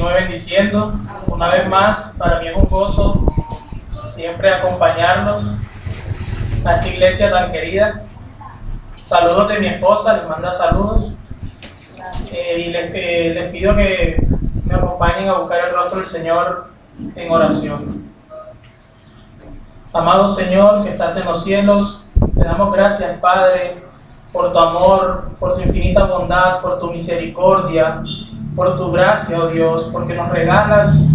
continúe bendiciendo. Una vez más, para mí es un gozo siempre acompañarlos a esta iglesia tan querida. Saludos de mi esposa, les manda saludos. Y les pido que me acompañen a buscar el rostro del Señor en oración. Amado Señor, que estás en los cielos, te damos gracias, Padre, por tu amor, por tu infinita bondad, por tu misericordia, por tu gracia, oh Dios, porque nos regalas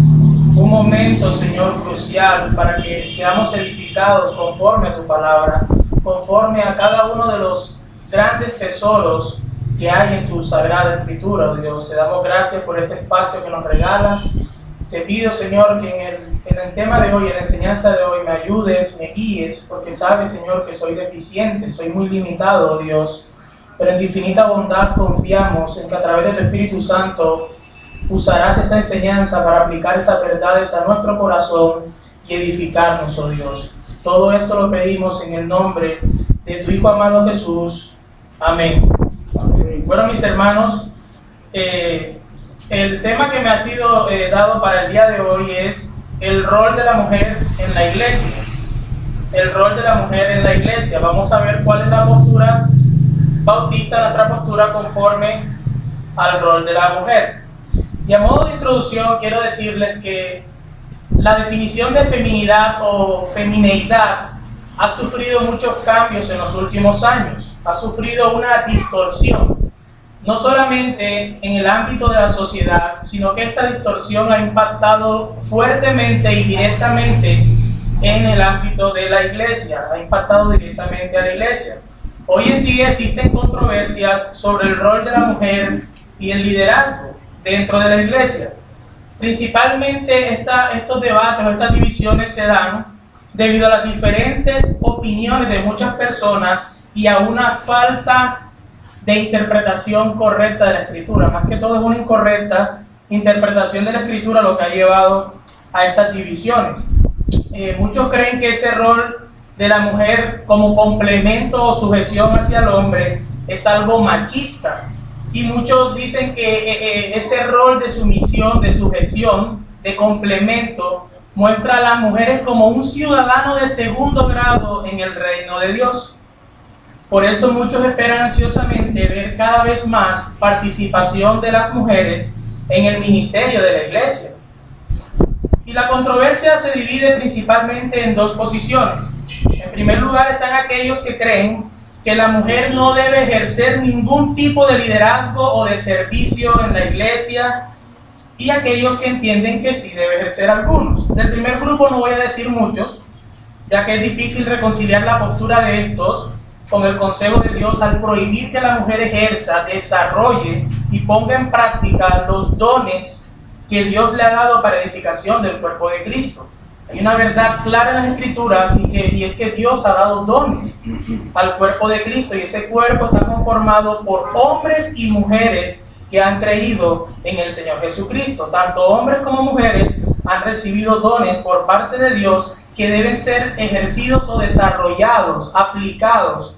un momento, Señor, crucial para que seamos edificados conforme a tu palabra, conforme a cada uno de los grandes tesoros que hay en tu sagrada escritura, oh Dios. Te damos gracias por este espacio que nos regalas. Te pido, Señor, que en el tema de hoy, en la enseñanza de hoy, me ayudes, me guíes, porque sabes, Señor, que soy deficiente, soy muy limitado, oh Dios. Pero en tu infinita bondad confiamos en que a través de tu Espíritu Santo usarás esta enseñanza para aplicar estas verdades a nuestro corazón y edificarnos, oh Dios. Todo esto lo pedimos en el nombre de tu Hijo amado Jesús. Amén. Bueno, mis hermanos, el tema que me ha sido dado para el día de hoy es el rol de la mujer en la iglesia. El rol de la mujer en la iglesia. Vamos a ver cuál es la postura bautista, nuestra postura conforme al rol de la mujer. Y a modo de introducción quiero decirles que la definición de feminidad o femineidad ha sufrido muchos cambios en los últimos años. Ha sufrido una distorsión. No solamente en el ámbito de la sociedad, sino que esta distorsión ha impactado fuertemente y directamente en el ámbito de la iglesia, ha impactado directamente a la iglesia. Hoy en día existen controversias sobre el rol de la mujer y el liderazgo dentro de la iglesia. Principalmente estos debates o estas divisiones se dan debido a las diferentes opiniones de muchas personas y a una falta de interpretación correcta de la Escritura. Más que todo es una incorrecta interpretación de la Escritura lo que ha llevado a estas divisiones. Muchos creen que ese rol de la mujer como complemento o sujeción hacia el hombre es algo machista. Y muchos dicen que ese rol de sumisión, de sujeción, de complemento, muestra a las mujeres como un ciudadano de segundo grado en el reino de Dios. Por eso muchos esperan ansiosamente ver cada vez más participación de las mujeres en el ministerio de la iglesia. Y la controversia se divide principalmente en dos posiciones. En primer lugar están aquellos que creen que la mujer no debe ejercer ningún tipo de liderazgo o de servicio en la iglesia, y aquellos que entienden que sí debe ejercer algunos. Del primer grupo no voy a decir muchos, ya que es difícil reconciliar la postura de estos con el consejo de Dios al prohibir que la mujer ejerza, desarrolle y ponga en práctica los dones que Dios le ha dado para edificación del cuerpo de Cristo. Hay una verdad clara en las Escrituras y es que Dios ha dado dones al cuerpo de Cristo, y ese cuerpo está conformado por hombres y mujeres que han creído en el Señor Jesucristo. Tanto hombres como mujeres han recibido dones por parte de Dios que deben ser ejercidos o desarrollados, aplicados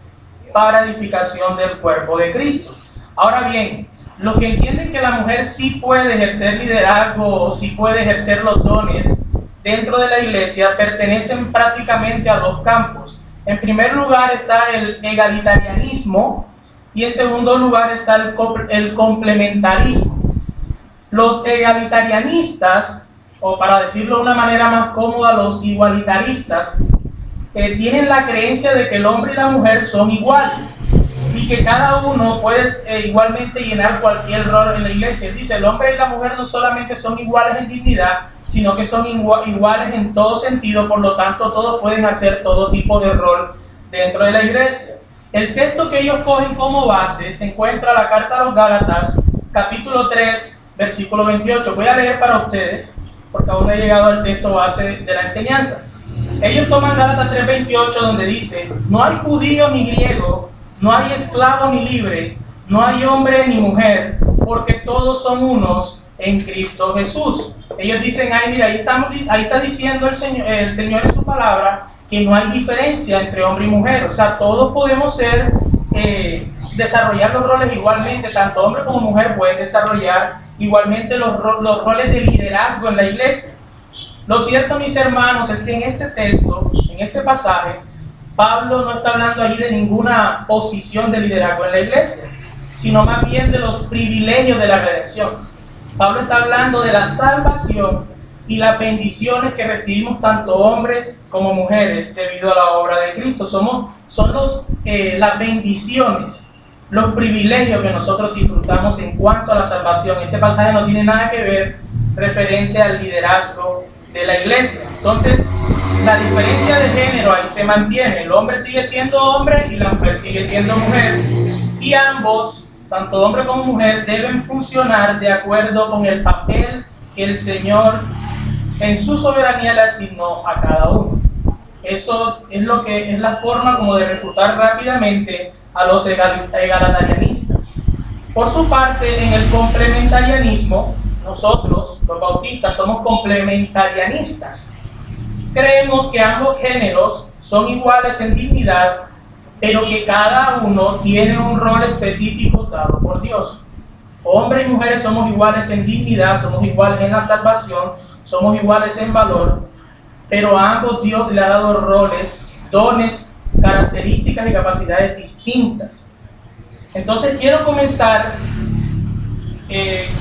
para edificación del cuerpo de Cristo. Ahora bien, los que entienden que la mujer sí puede ejercer liderazgo o sí puede ejercer los dones dentro de la iglesia pertenecen prácticamente a dos campos. En primer lugar está el egalitarianismo y en segundo lugar está el complementarismo. Los egalitarianistas, o para decirlo de una manera más cómoda, los igualitaristas, tienen la creencia de que el hombre y la mujer son iguales y que cada uno puede igualmente llenar cualquier rol en la iglesia. Él dice, el hombre y la mujer no solamente son iguales en dignidad, sino que son iguales en todo sentido, por lo tanto todos pueden hacer todo tipo de rol dentro de la iglesia. El texto que ellos cogen como base se encuentra en la carta a los Gálatas, capítulo 3, versículo 28. Voy a leer para ustedes, porque aún no he llegado al texto base de la enseñanza. Ellos toman Gálatas 3:28, donde dice, no hay judío ni griego, no hay esclavo ni libre, no hay hombre ni mujer, porque todos son unos en Cristo Jesús. Ellos dicen, ay, mira, ahí está diciendo el Señor en su palabra que no hay diferencia entre hombre y mujer. O sea, todos podemos desarrollar los roles igualmente, tanto hombre como mujer pueden desarrollar igualmente los roles de liderazgo en la iglesia. Lo cierto, mis hermanos, es que en este texto, en este pasaje, Pablo no está hablando ahí de ninguna posición de liderazgo en la iglesia, sino más bien de los privilegios de la redención. Pablo está hablando de la salvación y las bendiciones que recibimos tanto hombres como mujeres debido a la obra de Cristo. Son las bendiciones, los privilegios que nosotros disfrutamos en cuanto a la salvación. Ese pasaje no tiene nada que ver referente al liderazgo de la iglesia. Entonces, la diferencia de género ahí se mantiene. El hombre sigue siendo hombre y la mujer sigue siendo mujer. Y ambos, tanto hombre como mujer, deben funcionar de acuerdo con el papel que el Señor en su soberanía le asignó a cada uno. Eso es lo que es la forma como de refutar rápidamente a los egalitarianistas. Por su parte, en el complementarianismo, nosotros, los bautistas, somos complementarianistas. Creemos que ambos géneros son iguales en dignidad, pero que cada uno tiene un rol específico dado por Dios. Hombres y mujeres somos iguales en dignidad, somos iguales en la salvación, somos iguales en valor, pero a ambos Dios le ha dado roles, dones, características y capacidades distintas. Entonces quiero comenzar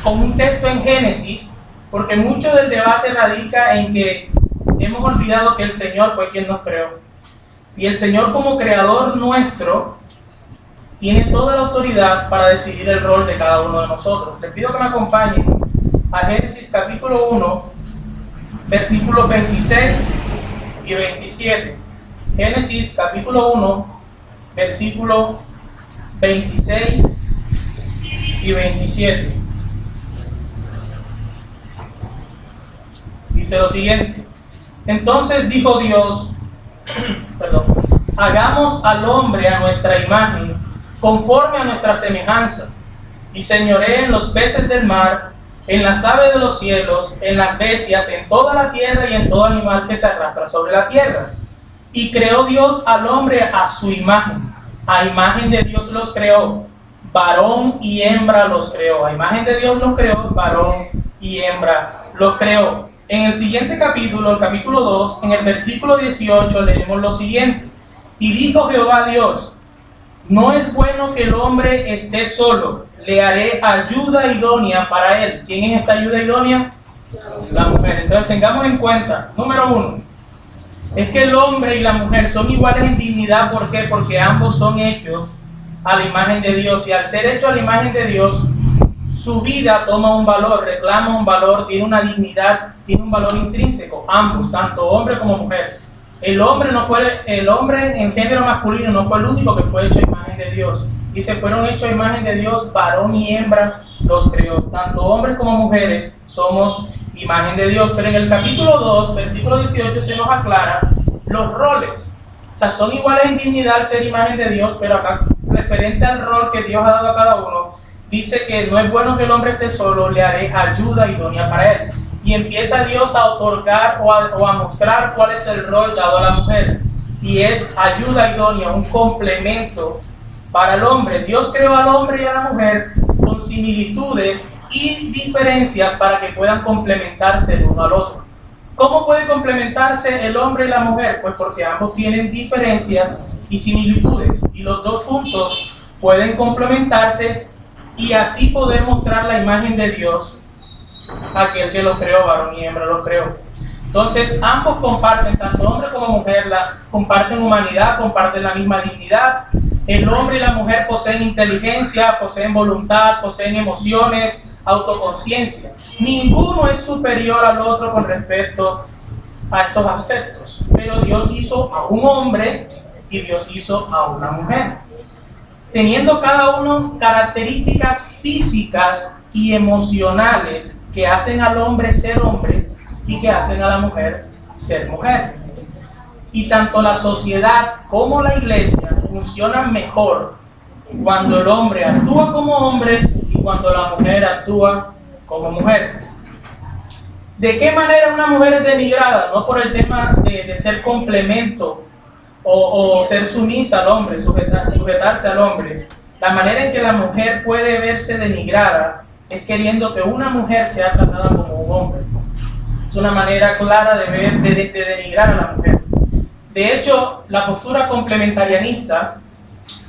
con un texto en Génesis, porque mucho del debate radica en que hemos olvidado que el Señor fue quien nos creó. Y el Señor, como creador nuestro, tiene toda la autoridad para decidir el rol de cada uno de nosotros. Les pido que me acompañen a Génesis capítulo 1, versículos 26 y 27. Génesis capítulo 1, versículos 26 y 27. Dice lo siguiente: entonces dijo Dios, hagamos al hombre a nuestra imagen, conforme a nuestra semejanza, y señoree en los peces del mar, en las aves de los cielos, en las bestias, en toda la tierra y en todo animal que se arrastra sobre la tierra. Y creó Dios al hombre a su imagen, a imagen de Dios los creó, varón y hembra los creó, a imagen de Dios los creó, varón y hembra los creó. En el siguiente capítulo, el capítulo 2, en el versículo 18, leemos lo siguiente: y dijo Jehová Dios, no es bueno que el hombre esté solo, le haré ayuda idónea para él. ¿Quién es esta ayuda idónea? La mujer. Entonces tengamos en cuenta, número uno, es que el hombre y la mujer son iguales en dignidad. ¿Por qué? Porque ambos son hechos a la imagen de Dios, y al ser hecho a la imagen de Dios, su vida toma un valor, reclama un valor, tiene una dignidad, tiene un valor intrínseco. Ambos, tanto hombre como mujer. El hombre en género masculino no fue el único que fue hecho a imagen de Dios. Y se fueron hechos a imagen de Dios, varón y hembra los creó. Tanto hombres como mujeres somos imagen de Dios. Pero en el capítulo 2, versículo 18, se nos aclara los roles. O sea, son iguales en dignidad al ser imagen de Dios, pero acá, referente al rol que Dios ha dado a cada uno, dice que no es bueno que el hombre esté solo, le haré ayuda idónea para él. Y empieza Dios a otorgar o a mostrar cuál es el rol dado a la mujer. Y es ayuda idónea, un complemento para el hombre. Dios creó al hombre y a la mujer con similitudes y diferencias para que puedan complementarse el uno al otro. ¿Cómo puede complementarse el hombre y la mujer? Pues porque ambos tienen diferencias y similitudes. Y los dos juntos pueden complementarse y así poder mostrar la imagen de Dios, aquel que los creó, varón y hembra los creó. Entonces ambos comparten, tanto hombre como mujer, comparten humanidad, comparten la misma dignidad. El hombre y la mujer poseen inteligencia, poseen voluntad, poseen emociones, autoconciencia. Ninguno es superior al otro con respecto a estos aspectos. Pero Dios hizo a un hombre y Dios hizo a una mujer, teniendo cada uno características físicas y emocionales que hacen al hombre ser hombre y que hacen a la mujer ser mujer. Y tanto la sociedad como la iglesia funcionan mejor cuando el hombre actúa como hombre y cuando la mujer actúa como mujer. ¿De qué manera una mujer es denigrada? No por el tema de ser complemento o ser sumisa al hombre, sujetarse al hombre. La manera en que la mujer puede verse denigrada es queriendo que una mujer sea tratada como un hombre. Es una manera clara de ver, de denigrar a la mujer. De hecho, la postura complementarianista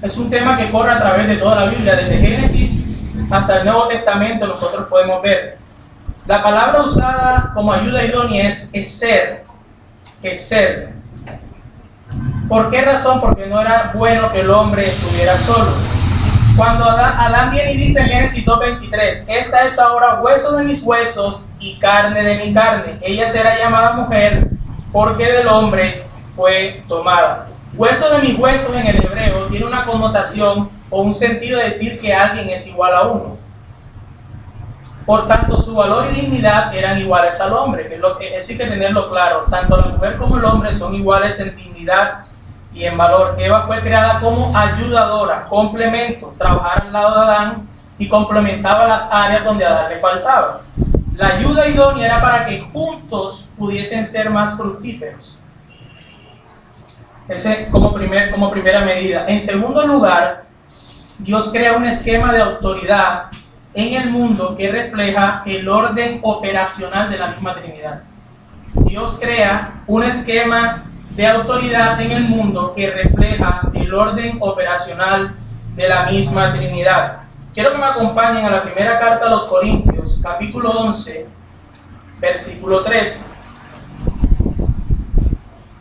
es un tema que corre a través de toda la Biblia, desde Génesis hasta el Nuevo Testamento. Nosotros podemos ver la palabra usada como ayuda idónea es ser. ¿Por qué razón? Porque no era bueno que el hombre estuviera solo. Cuando Adán viene y dice en Génesis 2:23, esta es ahora hueso de mis huesos y carne de mi carne, ella será llamada mujer porque del hombre fue tomada. Hueso de mis huesos en el hebreo tiene una connotación o un sentido de decir que alguien es igual a uno. Por tanto, su valor y dignidad eran iguales al hombre, eso hay que tenerlo claro. Tanto la mujer como el hombre son iguales en dignidad y en valor. Eva fue creada como ayudadora, complemento, trabajar al lado de Adán y complementaba las áreas donde a Adán le faltaba. La ayuda idónea era para que juntos pudiesen ser más fructíferos. Ese como primera medida. En segundo lugar, Dios crea un esquema de autoridad en el mundo que refleja el orden operacional de la misma Trinidad. Dios crea un esquema de autoridad en el mundo que refleja el orden operacional de la misma Trinidad. Quiero que me acompañen a la primera carta a los Corintios, capítulo 11, versículo 3.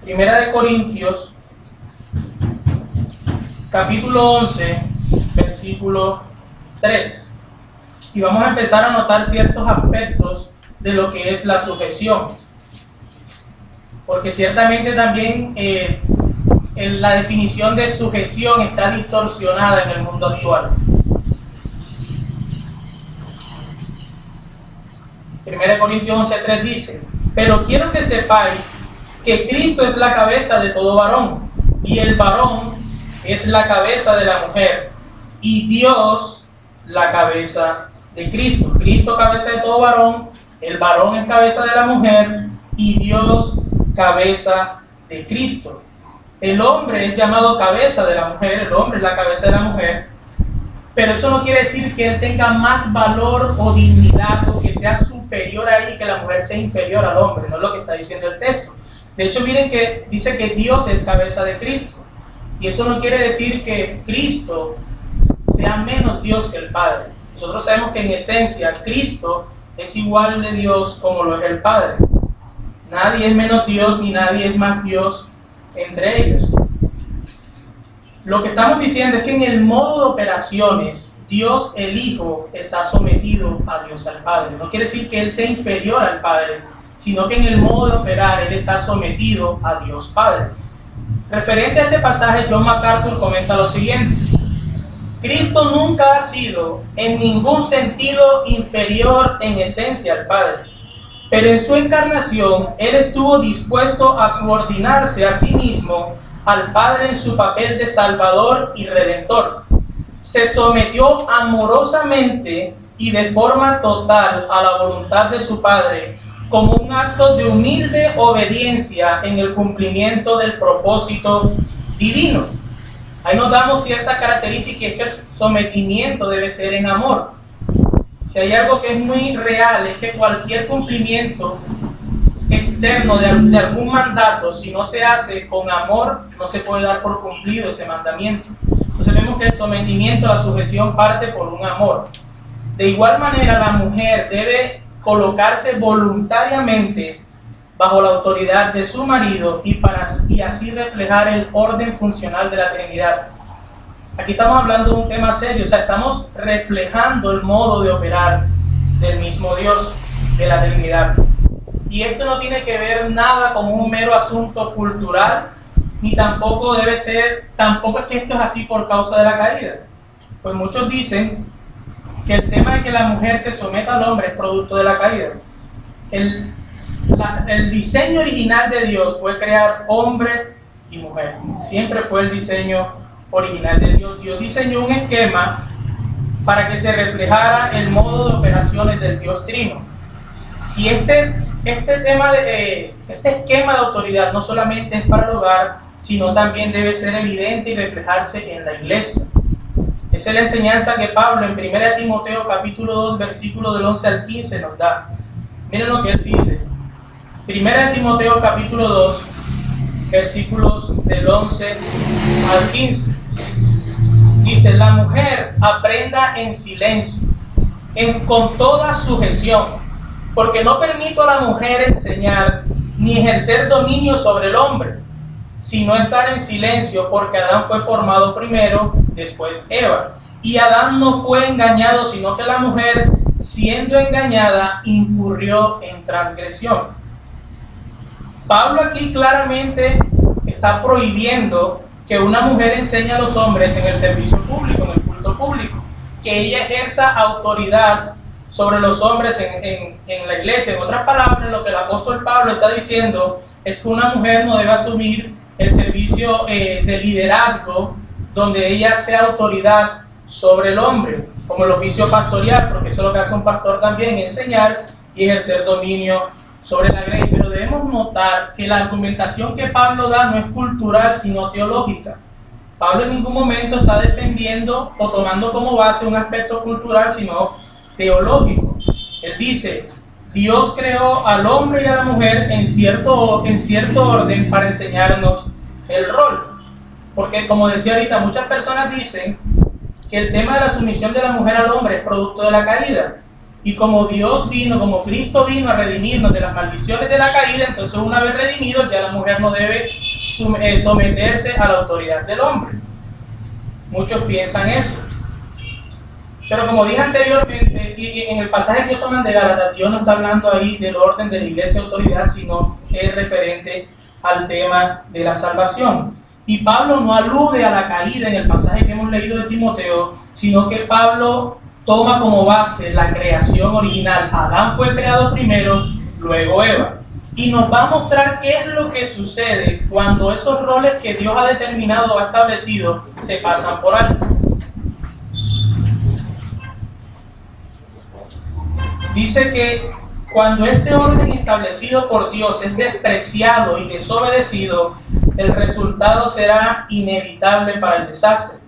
Primera de Corintios, capítulo 11, versículo 3. Y vamos a empezar a notar ciertos aspectos de lo que es la sujeción. Porque ciertamente también la definición de sujeción está distorsionada en el mundo actual. 1 Corintios 11:3 dice, pero quiero que sepáis que Cristo es la cabeza de todo varón, y el varón es la cabeza de la mujer, y Dios la cabeza de Cristo. Cristo cabeza de todo varón, el varón es cabeza de la mujer, y Dios cabeza de Cristo. El hombre es llamado cabeza de la mujer, el hombre es la cabeza de la mujer, pero eso no quiere decir que él tenga más valor o dignidad o que sea superior a él y que la mujer sea inferior al hombre, no es lo que está diciendo el texto. De hecho, miren que dice que Dios es cabeza de Cristo, y eso no quiere decir que Cristo sea menos Dios que el Padre. Nosotros sabemos que en esencia Cristo es igual de Dios como lo es el Padre. Nadie es menos Dios ni nadie es más Dios entre ellos. Lo que estamos diciendo es que en el modo de operaciones, Dios el Hijo está sometido a Dios al Padre. No quiere decir que Él sea inferior al Padre, sino que en el modo de operar Él está sometido a Dios Padre. Referente a este pasaje, John MacArthur comenta lo siguiente: Cristo nunca ha sido en ningún sentido inferior en esencia al Padre, pero en su encarnación Él estuvo dispuesto a subordinarse a sí mismo al Padre en su papel de Salvador y Redentor. Se sometió amorosamente y de forma total a la voluntad de su Padre como un acto de humilde obediencia en el cumplimiento del propósito divino. Ahí nos damos ciertas características, que el sometimiento debe ser en amor. Si hay algo que es muy real, es que cualquier cumplimiento externo de algún mandato, si no se hace con amor, no se puede dar por cumplido ese mandamiento. Entonces vemos que el sometimiento, la sujeción parte por un amor. De igual manera, la mujer debe colocarse voluntariamente bajo la autoridad de su marido y así reflejar el orden funcional de la Trinidad. Aquí estamos hablando de un tema serio, o sea, estamos reflejando el modo de operar del mismo Dios, de la Trinidad. Y esto no tiene que ver nada con un mero asunto cultural, ni tampoco es que esto es así por causa de la caída. Pues muchos dicen que el tema de que la mujer se someta al hombre es producto de la caída. El diseño original de Dios fue crear hombre y mujer. Siempre fue el diseño original de Dios. Dios diseñó un esquema para que se reflejara el modo de operaciones del Dios Trino. Y este esquema de autoridad no solamente es para el hogar, sino también debe ser evidente y reflejarse en la iglesia. Esa es la enseñanza que Pablo en 1 Timoteo capítulo 2, versículo del 11 al 15 nos da. Miren lo que él dice. 1 Timoteo capítulo 2, versículos del 11 al 15. Dice: la mujer aprenda en silencio, con toda sujeción, porque no permito a la mujer enseñar ni ejercer dominio sobre el hombre, sino estar en silencio, porque Adán fue formado primero, después Eva. Y Adán no fue engañado, sino que la mujer, siendo engañada, incurrió en transgresión. Pablo aquí claramente está prohibiendo que una mujer enseñe a los hombres en el servicio público, en el culto público, que ella ejerza autoridad sobre los hombres en la iglesia. En otras palabras, lo que el apóstol Pablo está diciendo es que una mujer no debe asumir el servicio de liderazgo donde ella sea autoridad sobre el hombre, como el oficio pastoral, porque eso es lo que hace un pastor también, enseñar y ejercer dominio sobre la grey. Pero debemos notar que la argumentación que Pablo da no es cultural, sino teológica. Pablo en ningún momento está defendiendo o tomando como base un aspecto cultural, sino teológico. Él dice: Dios creó al hombre y a la mujer en cierto orden para enseñarnos el rol. Porque, como decía ahorita, muchas personas dicen que el tema de la sumisión de la mujer al hombre es producto de la caída. Y como Cristo vino a redimirnos de las maldiciones de la caída, entonces una vez redimidos ya la mujer no debe someterse a la autoridad del hombre. Muchos piensan eso. Pero como dije anteriormente, y en el pasaje que toman de Gálatas, Dios no está hablando ahí del orden de la iglesia de autoridad, sino es referente al tema de la salvación. Y Pablo no alude a la caída en el pasaje que hemos leído de Timoteo, sino que Pablo toma como base la creación original. Adán fue creado primero, luego Eva. Y nos va a mostrar qué es lo que sucede cuando esos roles que Dios ha determinado o ha establecido se pasan por alto. Dice que cuando este orden establecido por Dios es despreciado y desobedecido, el resultado será inevitable para el desastre.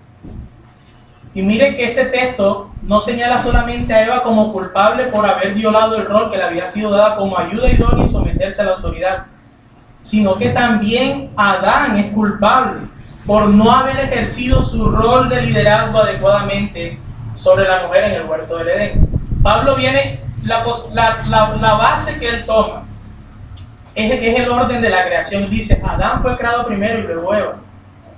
Y miren que este texto no señala solamente a Eva como culpable por haber violado el rol que le había sido dado como ayuda idónea y someterse a la autoridad, sino que también Adán es culpable por no haber ejercido su rol de liderazgo adecuadamente sobre la mujer en el huerto del Edén. Pablo viene, la base que él toma es el orden de la creación. Dice: Adán fue creado primero y luego Eva.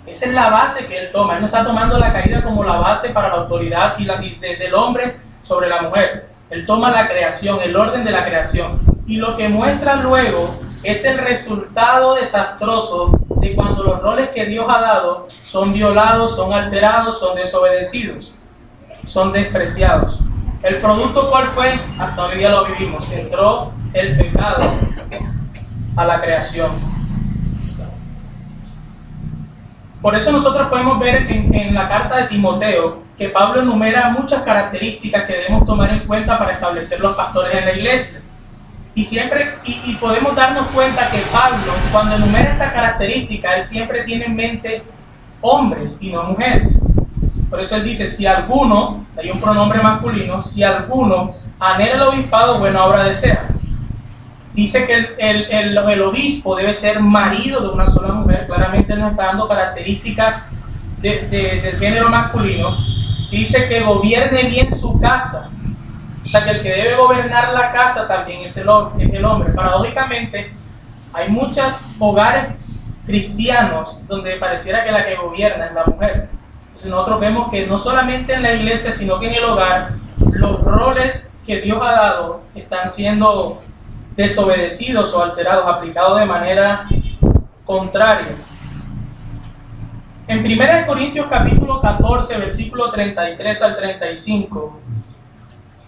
Esa es la base que él toma. Él no está tomando la caída como la base para la autoridad del hombre sobre la mujer. Él toma la creación, el orden de la creación. Y lo que muestra luego es el resultado desastroso de cuando los roles que Dios ha dado son violados, son alterados, son desobedecidos, son despreciados. ¿El producto cuál fue? Hasta hoy día lo vivimos. Entró el pecado a la creación. Por eso nosotros podemos ver en la carta de Timoteo que Pablo enumera muchas características que debemos tomar en cuenta para establecer los pastores en la iglesia. Y podemos darnos cuenta que Pablo, cuando enumera esta característica, él siempre tiene en mente hombres y no mujeres. Por eso él dice: si alguno, hay un pronombre masculino, si alguno anhela el obispado, buena obra desea. Dice que el obispo debe ser marido de una sola mujer. Claramente nos está dando características del género masculino. Dice que gobierne bien su casa. O sea, que el que debe gobernar la casa también es el hombre. Paradójicamente, hay muchos hogares cristianos donde pareciera que la que gobierna es la mujer. Entonces nosotros vemos que no solamente en la iglesia, sino que en el hogar, los roles que Dios ha dado están siendo desobedecidos o alterados, aplicados de manera contraria. En 1 Corintios capítulo 14, versículo 33 al 35,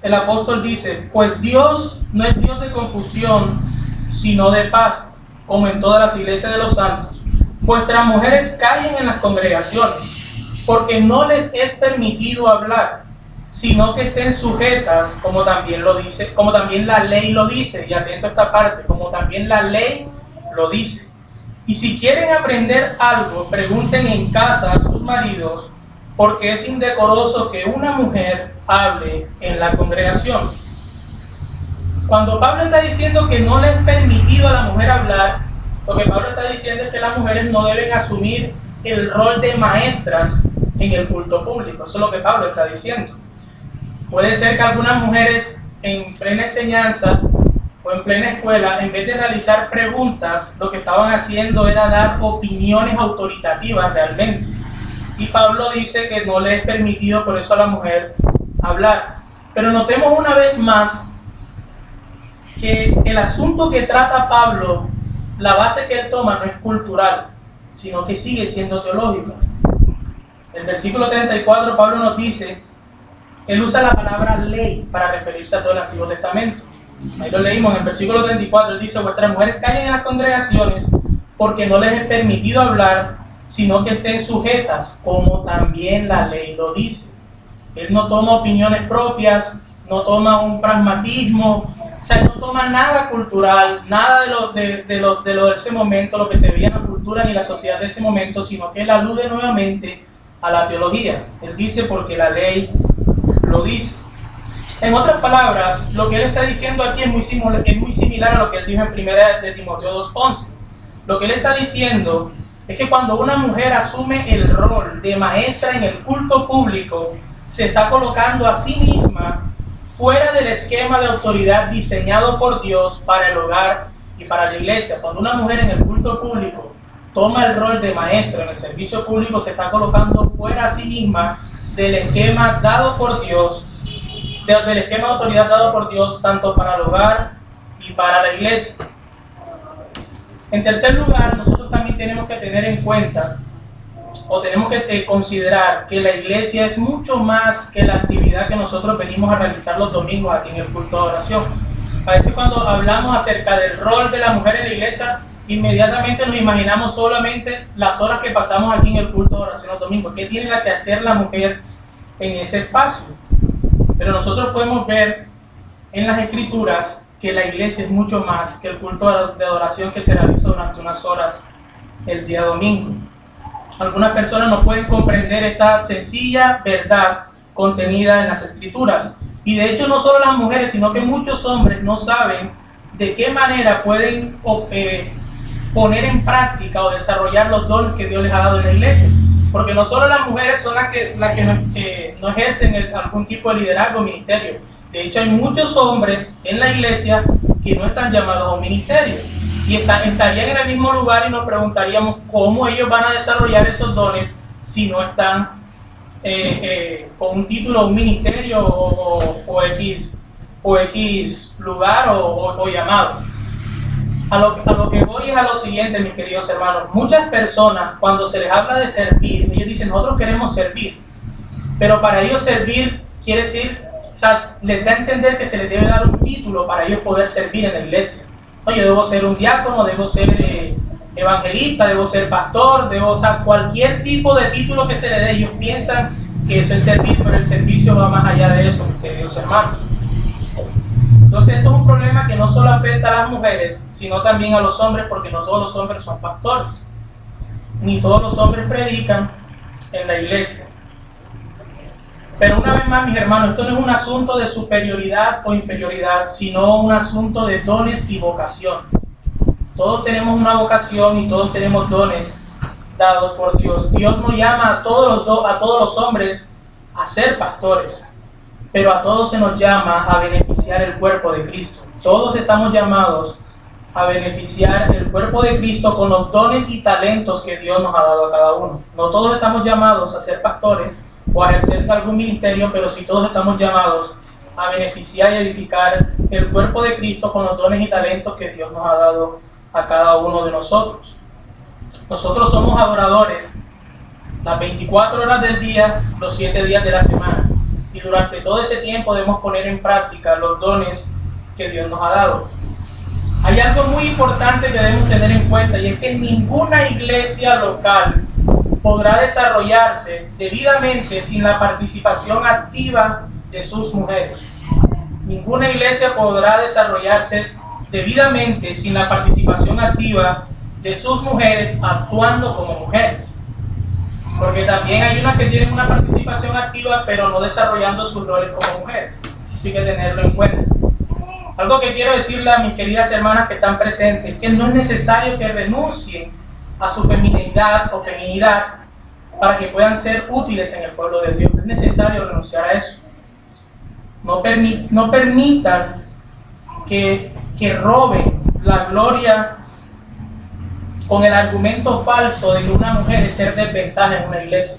el apóstol dice: pues Dios no es Dios de confusión, sino de paz, como en todas las iglesias de los santos. Vuestras mujeres callen en las congregaciones, porque no les es permitido hablar, sino que estén sujetas, como también la ley lo dice. Y atento a esta parte: como también la ley lo dice. Y si quieren aprender algo, pregunten en casa a sus maridos, porque es indecoroso que una mujer hable en la congregación. Cuando Pablo está diciendo que no le es permitido a la mujer hablar, lo que Pablo está diciendo es que las mujeres no deben asumir el rol de maestras en el culto público. Eso es lo que Pablo está diciendo. Puede ser que algunas mujeres en plena enseñanza o en plena escuela, en vez de realizar preguntas, lo que estaban haciendo era dar opiniones autoritativas realmente. Y Pablo dice que no le es permitido por eso a la mujer hablar. Pero notemos una vez más que el asunto que trata Pablo, la base que él toma no es cultural, sino que sigue siendo teológica. En el versículo 34 Pablo nos dice, él usa la palabra ley para referirse a todo el Antiguo Testamento. Ahí lo leímos en el versículo 34, él dice, vuestras mujeres callen en las congregaciones porque no les es permitido hablar, sino que estén sujetas, como también la ley lo dice. Él no toma opiniones propias, no toma un pragmatismo, o sea, no toma nada cultural, nada de lo de ese momento, lo que se veía en la cultura ni la sociedad de ese momento, sino que él alude nuevamente a la teología. Él dice porque la ley lo dice. En otras palabras, lo que él está diciendo aquí es muy similar a lo que él dijo en 1 de Timoteo 2:11. Lo que él está diciendo es que cuando una mujer asume el rol de maestra en el culto público, se está colocando a sí misma fuera del esquema de autoridad diseñado por Dios para el hogar y para la iglesia. Cuando una mujer en el culto público toma el rol de maestra en el servicio público, se está colocando fuera a sí misma del esquema dado por Dios, del esquema de autoridad dado por Dios, tanto para el hogar y para la iglesia. En tercer lugar, nosotros también tenemos que tener en cuenta, o tenemos que considerar que la iglesia es mucho más que la actividad que nosotros venimos a realizar los domingos aquí en el culto de oración. A veces cuando hablamos acerca del rol de la mujer en la iglesia, inmediatamente nos imaginamos solamente las horas que pasamos aquí en el culto de oración los domingos. ¿Qué tiene que hacer la mujer en ese espacio? Pero nosotros podemos ver en las Escrituras que la iglesia es mucho más que el culto de adoración que se realiza durante unas horas el día domingo. Algunas personas no pueden comprender esta sencilla verdad contenida en las Escrituras. Y de hecho no solo las mujeres, sino que muchos hombres no saben de qué manera pueden poner en práctica o desarrollar los dones que Dios les ha dado en la iglesia. Porque no solo las mujeres son las que no ejercen algún tipo de liderazgo o ministerio. De hecho, hay muchos hombres en la iglesia que no están llamados a un ministerio. Y estarían en el mismo lugar y nos preguntaríamos cómo ellos van a desarrollar esos dones si no están con un título, un ministerio o X lugar o llamado. A lo que voy es a lo siguiente, mis queridos hermanos. Muchas personas, cuando se les habla de servir, ellos dicen, nosotros queremos servir. Pero para ellos servir quiere decir, o sea, les da a entender que se les debe dar un título para ellos poder servir en la iglesia. Oye, debo ser un diácono, debo ser evangelista, debo ser pastor, o sea, cualquier tipo de título que se le dé, ellos piensan que eso es servir, pero el servicio va más allá de eso, mis queridos hermanos. Entonces esto es un problema que no solo afecta a las mujeres, sino también a los hombres, porque no todos los hombres son pastores, ni todos los hombres predican en la iglesia. Pero una vez más, mis hermanos, esto no es un asunto de superioridad o inferioridad, sino un asunto de dones y vocación. Todos tenemos una vocación y todos tenemos dones dados por Dios. Dios no llama a todos los hombres a ser pastores, pero a todos se nos llama a beneficiar el cuerpo de Cristo. Todos estamos llamados a beneficiar el cuerpo de Cristo con los dones y talentos que Dios nos ha dado a cada uno. No todos estamos llamados a ser pastores o a ejercer algún ministerio, pero sí todos estamos llamados a beneficiar y edificar el cuerpo de Cristo con los dones y talentos que Dios nos ha dado a cada uno de nosotros. Nosotros somos adoradores las 24 horas del día, los 7 días de la semana. Y durante todo ese tiempo debemos poner en práctica los dones que Dios nos ha dado. Hay algo muy importante que debemos tener en cuenta, y es que ninguna iglesia local podrá desarrollarse debidamente sin la participación activa de sus mujeres. Ninguna iglesia podrá desarrollarse debidamente sin la participación activa de sus mujeres actuando como mujeres. Porque también hay unas que tienen una participación activa, pero no desarrollando sus roles como mujeres. Así que tenerlo en cuenta. Algo que quiero decirle a mis queridas hermanas que están presentes es que no es necesario que renuncien a su feminidad o feminidad para que puedan ser útiles en el pueblo de Dios. No es necesario renunciar a eso. No permitan que roben la gloria con el argumento falso de que una mujer es ser desventaja en una iglesia.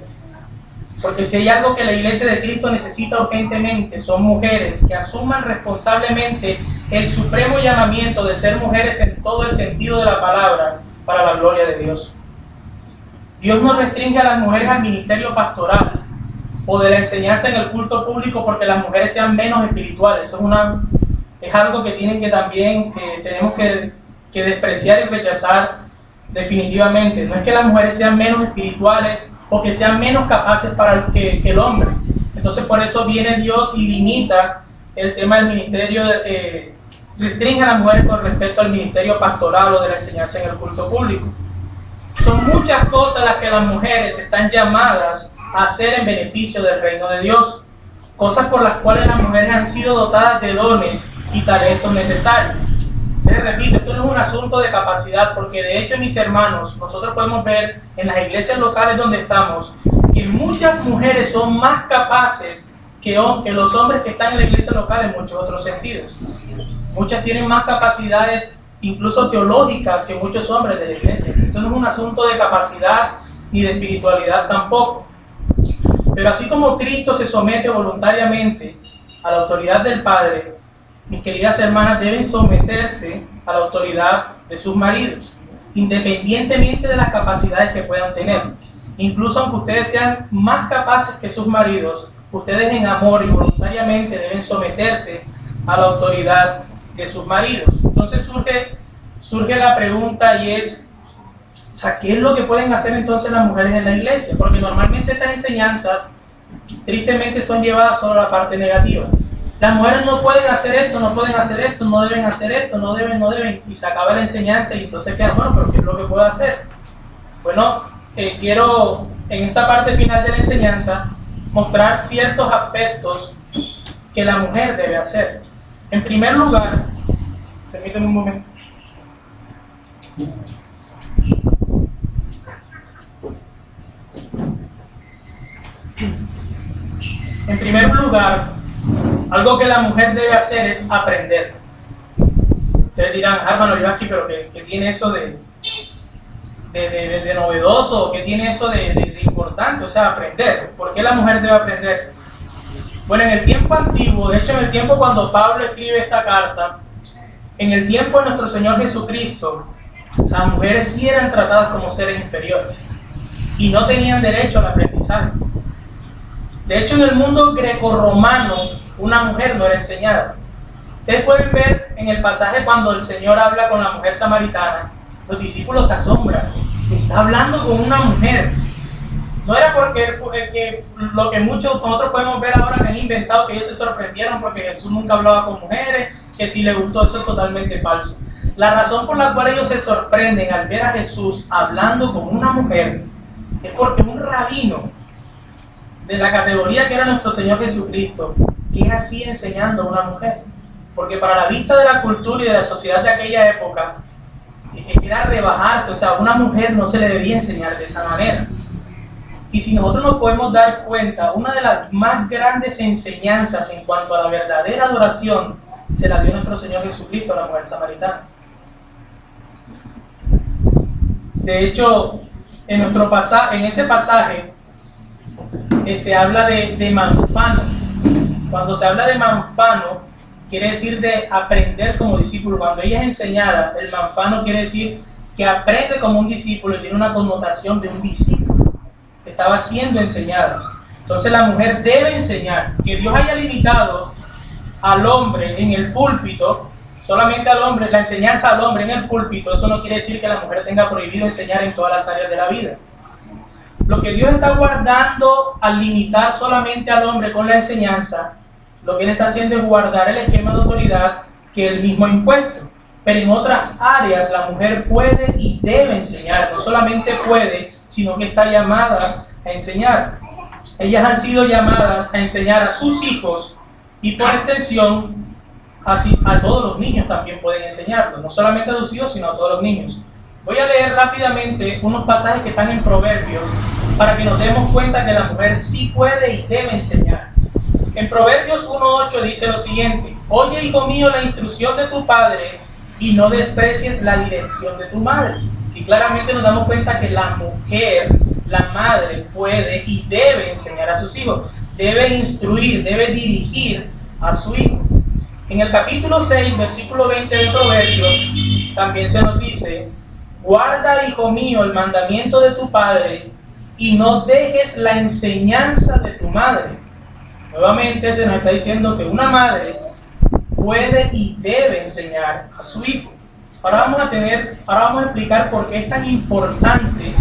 Porque si hay algo que la iglesia de Cristo necesita urgentemente, son mujeres que asuman responsablemente el supremo llamamiento de ser mujeres en todo el sentido de la palabra para la gloria de Dios. Dios no restringe a las mujeres al ministerio pastoral o de la enseñanza en el culto público porque las mujeres sean menos espirituales. Eso es algo que tenemos que despreciar y rechazar definitivamente. No es que las mujeres sean menos espirituales o que sean menos capaces que el hombre. Entonces por eso viene Dios y limita el tema del ministerio, restringe a las mujeres con respecto al ministerio pastoral o de la enseñanza en el culto público. Son muchas cosas las que las mujeres están llamadas a hacer en beneficio del reino de Dios. Cosas por las cuales las mujeres han sido dotadas de dones y talentos necesarios. Les repito, esto no es un asunto de capacidad, porque de hecho, mis hermanos, nosotros podemos ver en las iglesias locales donde estamos que muchas mujeres son más capaces que los hombres que están en la iglesia local en muchos otros sentidos. Muchas tienen más capacidades, incluso teológicas, que muchos hombres de la iglesia. Esto no es un asunto de capacidad ni de espiritualidad tampoco. Pero así como Cristo se somete voluntariamente a la autoridad del Padre, mis queridas hermanas deben someterse a la autoridad de sus maridos, independientemente de las capacidades que puedan tener. Incluso aunque ustedes sean más capaces que sus maridos, ustedes en amor y voluntariamente deben someterse a la autoridad de sus maridos. Entonces surge la pregunta y es, ¿qué es lo que pueden hacer entonces las mujeres en la iglesia? Porque normalmente estas enseñanzas tristemente son llevadas solo a la parte negativa. Las mujeres no pueden hacer esto, no pueden hacer esto, no deben hacer esto, no deben, y se acaba la enseñanza y entonces queda, bueno, pero ¿qué es lo que puedo hacer? Bueno, quiero en esta parte final de la enseñanza mostrar ciertos aspectos que la mujer debe hacer. En primer lugar, permíteme un momento. En primer lugar, algo que la mujer debe hacer es aprender. Ustedes dirán, hermano Iván, pero ¿qué tiene eso de novedoso? ¿Qué tiene eso de importante? O sea, aprender. ¿Por qué la mujer debe aprender? Bueno, en el tiempo antiguo, de hecho en el tiempo cuando Pablo escribe esta carta, en el tiempo de nuestro Señor Jesucristo, las mujeres sí eran tratadas como seres inferiores y no tenían derecho al aprendizaje. De hecho, en el mundo grecorromano, una mujer no era enseñada. Ustedes pueden ver en el pasaje cuando el Señor habla con la mujer samaritana, los discípulos se asombran. Está hablando con una mujer. No era porque lo que muchos nosotros podemos ver ahora que han inventado, que ellos se sorprendieron porque Jesús nunca hablaba con mujeres, que si les gustó, eso es totalmente falso. La razón por la cual ellos se sorprenden al ver a Jesús hablando con una mujer es porque un rabino de la categoría que era nuestro Señor Jesucristo, ¿qué hacía enseñando a una mujer? Porque para la vista de la cultura y de la sociedad de aquella época era rebajarse, o sea, a una mujer no se le debía enseñar de esa manera. Y si nosotros nos podemos dar cuenta, una de las más grandes enseñanzas en cuanto a la verdadera adoración se la dio nuestro Señor Jesucristo a la mujer samaritana. De hecho, en ese pasaje se habla de manfano. Cuando se habla de manfano, quiere decir de aprender como discípulo. Cuando ella es enseñada, el manfano quiere decir que aprende como un discípulo y tiene una connotación de un discípulo. Estaba siendo enseñada. Entonces la mujer debe enseñar. Que Dios haya limitado al hombre en el púlpito, solamente al hombre, la enseñanza al hombre en el púlpito, eso no quiere decir que la mujer tenga prohibido enseñar en todas las áreas de la vida. Lo que Dios está guardando al limitar solamente al hombre con la enseñanza, lo que Él está haciendo es guardar el esquema de autoridad que Él mismo ha impuesto. Pero en otras áreas la mujer puede y debe enseñar. No solamente puede, sino que está llamada a enseñar. Ellas han sido llamadas a enseñar a sus hijos y por extensión así a todos los niños también pueden enseñarlo, no solamente a sus hijos sino a todos los niños. Voy a leer rápidamente unos pasajes que están en Proverbios para que nos demos cuenta que la mujer sí puede y debe enseñar. En Proverbios 1:8 dice lo siguiente: oye, hijo mío, la instrucción de tu padre y no desprecies la dirección de tu madre. Y claramente nos damos cuenta que la mujer, la madre, puede y debe enseñar a sus hijos, debe instruir, debe dirigir a su hijo. En el capítulo 6, versículo 20 de Proverbios, también se nos dice: guarda, hijo mío, el mandamiento de tu padre y no dejes la enseñanza de tu madre. Nuevamente se nos está diciendo que una madre puede y debe enseñar a su hijo. Ahora vamos a explicar por qué es tan importante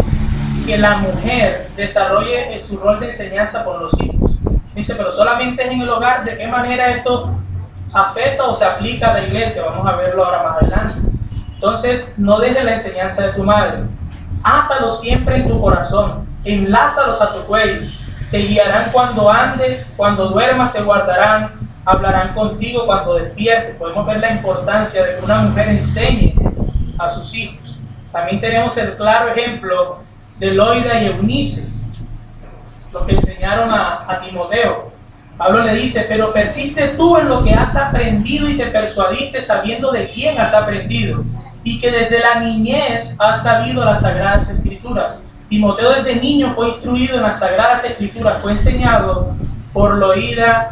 que la mujer desarrolle su rol de enseñanza con los hijos. Dice, pero solamente es en el hogar. ¿De qué manera esto afecta o se aplica a la iglesia? Vamos a verlo ahora más adelante. Entonces, no dejes la enseñanza de tu madre. Átalos siempre en tu corazón. Enlázalos a tu cuello. Te guiarán cuando andes, cuando duermas te guardarán. Hablarán contigo cuando despiertes. Podemos ver la importancia de que una mujer enseñe a sus hijos. También tenemos el claro ejemplo de Loida y Eunice, lo que enseñaron a Timoteo. Pablo le dice: pero persiste tú en lo que has aprendido y te persuadiste sabiendo de quién has aprendido y que desde la niñez has sabido las Sagradas Escrituras. Timoteo desde niño fue instruido en las Sagradas Escrituras, fue enseñado por Loida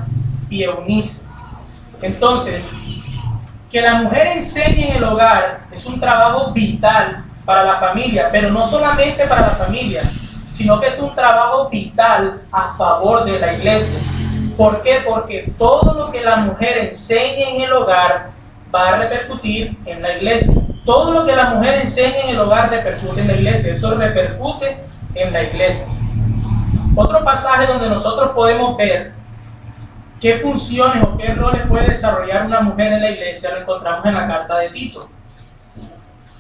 y Eunice. Entonces, que la mujer enseñe en el hogar es un trabajo vital para la familia, pero no solamente para la familia, sino que es un trabajo vital a favor de la iglesia. ¿Por qué? Porque todo lo que la mujer enseñe en el hogar va a repercutir en la iglesia. Todo lo que la mujer enseña en el hogar repercute en la iglesia. Eso repercute en la iglesia. Otro pasaje donde nosotros podemos ver qué funciones o qué roles puede desarrollar una mujer en la iglesia lo encontramos en la carta de Tito.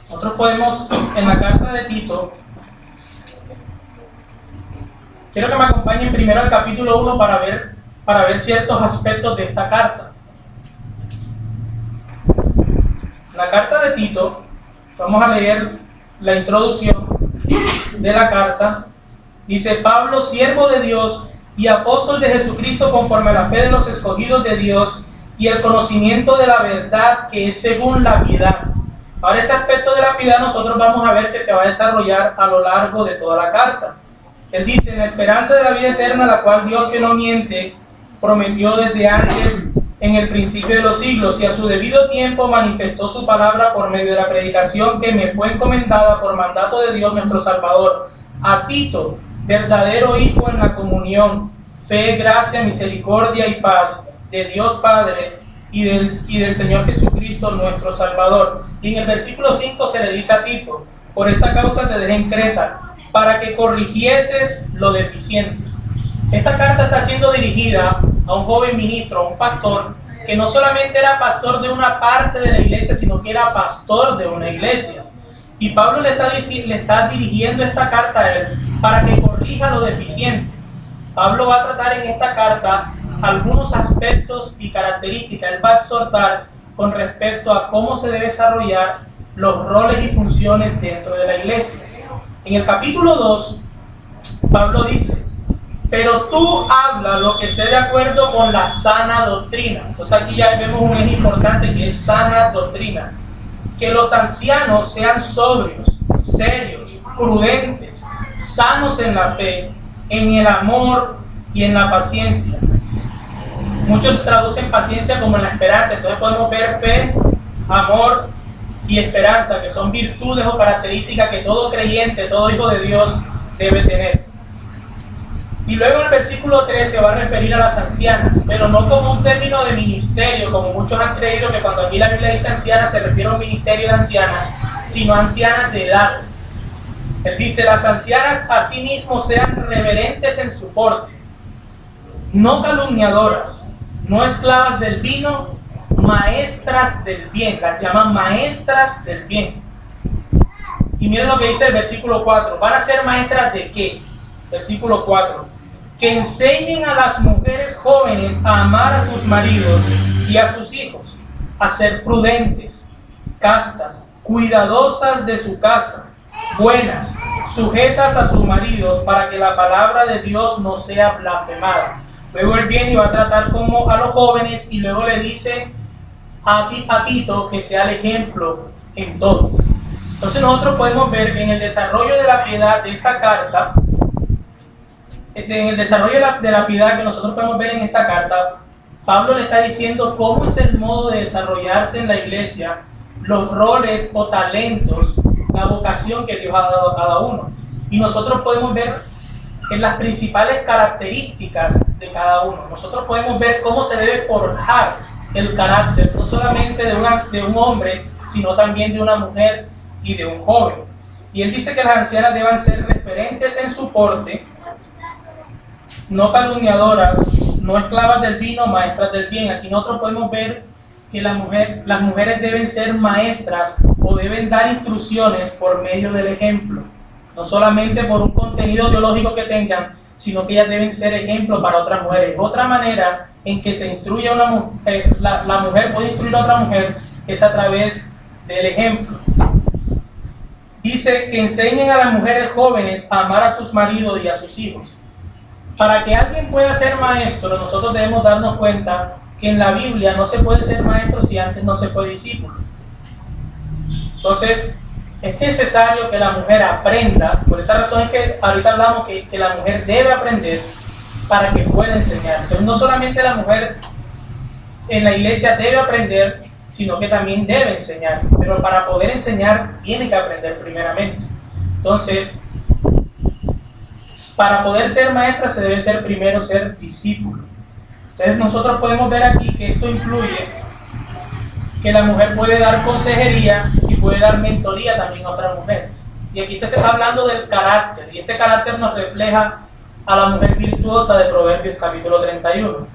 Nosotros podemos, en la carta de Tito, quiero que me acompañen primero al capítulo 1 para ver ciertos aspectos de esta carta. La carta de Tito, vamos a leer la introducción de la carta. Dice: Pablo, siervo de Dios y apóstol de Jesucristo conforme a la fe de los escogidos de Dios y el conocimiento de la verdad que es según la piedad. Ahora, este aspecto de la piedad nosotros vamos a ver que se va a desarrollar a lo largo de toda la carta. Él dice: en la esperanza de la vida eterna, la cual Dios, que no miente, prometió desde antes, en el principio de los siglos, y a su debido tiempo manifestó su palabra por medio de la predicación que me fue encomendada por mandato de Dios nuestro Salvador, a Tito, verdadero hijo en la comunión, fe, gracia, misericordia y paz de Dios Padre y del Señor Jesucristo nuestro Salvador. Y en el versículo 5 se le dice a Tito: por esta causa te dejé en Creta, para que corrigieses lo deficiente. Esta carta está siendo dirigida a un joven ministro, a un pastor, que no solamente era pastor de una parte de la iglesia, sino que era pastor de una iglesia. Y Pablo le está dirigiendo esta carta a él para que corrija lo deficiente. Pablo va a tratar en esta carta algunos aspectos y características. Él va a exhortar con respecto a cómo se debe desarrollar los roles y funciones dentro de la iglesia. En el capítulo 2, Pablo dice: pero tú habla lo que esté de acuerdo con la sana doctrina. Entonces aquí ya vemos un eje importante que es sana doctrina. Que los ancianos sean sobrios, serios, prudentes, sanos en la fe, en el amor y en la paciencia. Muchos traducen paciencia como en la esperanza. Entonces podemos ver fe, amor y esperanza, que son virtudes o características que todo creyente, todo hijo de Dios debe tener. Y luego en el versículo 3 se va a referir a las ancianas, pero no como un término de ministerio, como muchos han creído que cuando aquí la Biblia dice ancianas se refiere a un ministerio de ancianas, sino ancianas de edad. Él dice: las ancianas asimismo sean reverentes en su porte, no calumniadoras, no esclavas del vino, maestras del bien. Las llaman maestras del bien. Y miren lo que dice el versículo 4. ¿Van a ser maestras de qué? versículo 4. Que enseñen a las mujeres jóvenes a amar a sus maridos y a sus hijos, a ser prudentes, castas, cuidadosas de su casa, buenas, sujetas a sus maridos, para que la palabra de Dios no sea blasfemada. Luego él viene y va a tratar como a los jóvenes, y luego le dice a Tito que sea el ejemplo en todo. Entonces nosotros podemos ver que en el desarrollo de la piedad de esta carta, en el desarrollo de la piedad que nosotros podemos ver en esta carta, Pablo le está diciendo cómo es el modo de desarrollarse en la iglesia, los roles o talentos, la vocación que Dios ha dado a cada uno. Y nosotros podemos ver en las principales características de cada uno. Nosotros podemos ver cómo se debe forjar el carácter, no solamente de un hombre, sino también de una mujer y de un joven. Y él dice que las ancianas deban ser referentes en su porte, no calumniadoras, no esclavas del vino, maestras del bien. Aquí nosotros podemos ver que las mujeres deben ser maestras o deben dar instrucciones por medio del ejemplo, no solamente por un contenido teológico que tengan, sino que ellas deben ser ejemplo para otras mujeres. Otra manera en que se instruye a la mujer puede instruir a otra mujer es a través del ejemplo. Dice que enseñen a las mujeres jóvenes a amar a sus maridos y a sus hijos. Para que alguien pueda ser maestro, nosotros debemos darnos cuenta que en la Biblia no se puede ser maestro si antes no se fue discípulo. Entonces, es necesario que la mujer aprenda. Por esa razón es que ahorita hablamos que la mujer debe aprender para que pueda enseñar. Entonces, no solamente la mujer en la iglesia debe aprender, sino que también debe enseñar. Pero para poder enseñar, tiene que aprender primeramente. Entonces, para poder ser maestra se debe ser primero ser discípulo. Entonces nosotros podemos ver aquí que esto incluye que la mujer puede dar consejería y puede dar mentoría también a otras mujeres. Y aquí se está hablando del carácter, y este carácter nos refleja a la mujer virtuosa de Proverbios capítulo 31.